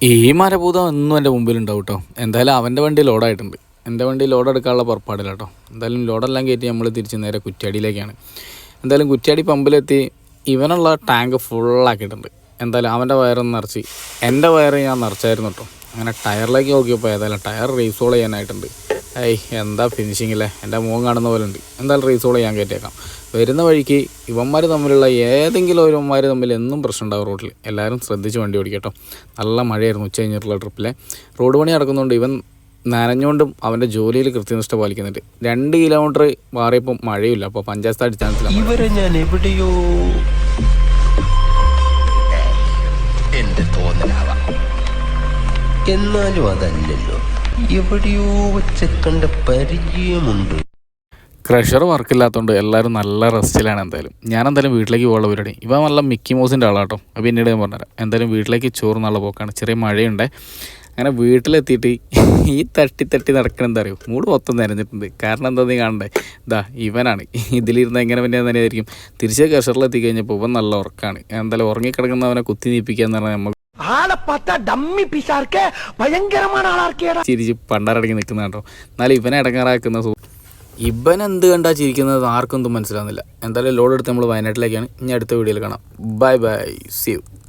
ഈ മരഭൂതം എന്നും എൻ്റെ മുമ്പിലുണ്ടാവും കേട്ടോ. എന്തായാലും അവൻ്റെ വണ്ടി ലോഡായിട്ടുണ്ട്. എൻ്റെ വണ്ടി ലോഡ് എടുക്കാനുള്ള പുറപ്പാടില്ല കേട്ടോ. എന്തായാലും ലോഡെല്ലാം കയറ്റി നമ്മൾ തിരിച്ച് നേരെ കുറ്റ്യാടിയിലേക്കാണ്. എന്തായാലും കുറ്റ്യാടി പമ്പിലെത്തി ഇവനുള്ള ടാങ്ക് ഫുള്ളാക്കിയിട്ടുണ്ട്. എന്തായാലും അവൻ്റെ വയറൊന്ന് നിറച്ച് എൻ്റെ വയറ് ഞാൻ നിറച്ചായിരുന്നു കേട്ടോ. അങ്ങനെ ടയറിലേക്ക് നോക്കിയപ്പോൾ ഏതായാലും ടയർ റീസോൾ ചെയ്യാനായിട്ടുണ്ട്. എന്താ ഫിനിഷിങ്ങില്ലേ, എൻ്റെ മുഖം കാണുന്ന പോലെ ഉണ്ട്. എന്തായാലും റീസോൾ ചെയ്യാൻ കയറ്റിയേക്കാം. വരുന്ന വഴിക്ക് ഇവന്മാർ തമ്മിലുള്ള ഏതെങ്കിലും ഒരുവന്മാർ തമ്മിൽ എന്നും പ്രശ്നം ഉണ്ടാവും റോഡിൽ. എല്ലാവരും ശ്രദ്ധിച്ച് വണ്ടി ഓടിക്കട്ടോ. നല്ല മഴയായിരുന്നു ഉച്ച കഴിഞ്ഞിട്ടുള്ള ട്രിപ്പിലെ. റോഡ് പണി നടക്കുന്നുണ്ട്. ഇവൻ നനഞ്ഞുകൊണ്ടും അവൻ്റെ ജോലിയിൽ കൃത്യനിഷ്ഠ പാലിക്കുന്നുണ്ട്. 2 കിലോമീറ്റർ മാറിയപ്പോൾ മഴയില്ല. അപ്പോൾ പഞ്ചായത്ത് അടിസ്ഥാനത്തിലാണ് ഇവരെ ഞാൻ എവിടെയോ എൻ്റെ തോന്നലാവാം, എന്നാലും അതല്ലല്ലോ, എവിടെയോ വെച്ച് കണ്ട പരിചയമുണ്ട്. ക്രഷർ വർക്കില്ലാത്തതുകൊണ്ട് എല്ലാവരും നല്ല റെസ്റ്റിലാണ്. ഞാൻ എന്തായാലും വീട്ടിലേക്ക് പോകാനുള്ള പരിപാടി. ഇവ നല്ല മിക്കി മൗസിൻ്റെ ആളാട്ടോ. അപ്പോൾ പിന്നീട് ഞാൻ പറഞ്ഞുതരാം. എന്തായാലും വീട്ടിലേക്ക് ചോറ് നല്ല പോക്കാണ്. ചെറിയ മഴയുണ്ട്. അങ്ങനെ വീട്ടിലെത്തിയിട്ട് ഈ തട്ടി നടക്കണം. എന്താ അറിയോ, മൂഡ് മൊത്തം നനഞ്ഞിട്ടുണ്ട്. കാരണം എന്താ നീ കാണണ്ടേ, ഇവനാണ് ഇതിലിരുന്ന് എങ്ങനെ പിന്നെ നനയായിരിക്കും. തിരിച്ച് ക്രഷറിലെത്തി കഴിഞ്ഞപ്പോൾ ഇവൻ നല്ല ഉറക്കാണ്. എന്തായാലും ഉറങ്ങിക്കിടക്കുന്നവനെ കുത്തി നീപ്പിക്കുക എന്ന് പറഞ്ഞാൽ നമ്മൾ ചിരിച്ച് പണ്ടാരടങ്ങി നിൽക്കുന്ന കേട്ടോ. എന്നാലും ഇവനെ ഇടങ്ങാറാക്കുന്ന ഇവൻ എന്ത് കണ്ടാ ചിരിക്കുന്നത് ആർക്കൊന്നും മനസ്സിലാവുന്നില്ല. എന്തായാലും ലോഡ് എടുത്ത് നമ്മൾ വയനാട്ടിലേക്കാണ്. ഇനി അടുത്ത വീഡിയോയിൽ കാണാം. Bye, see U.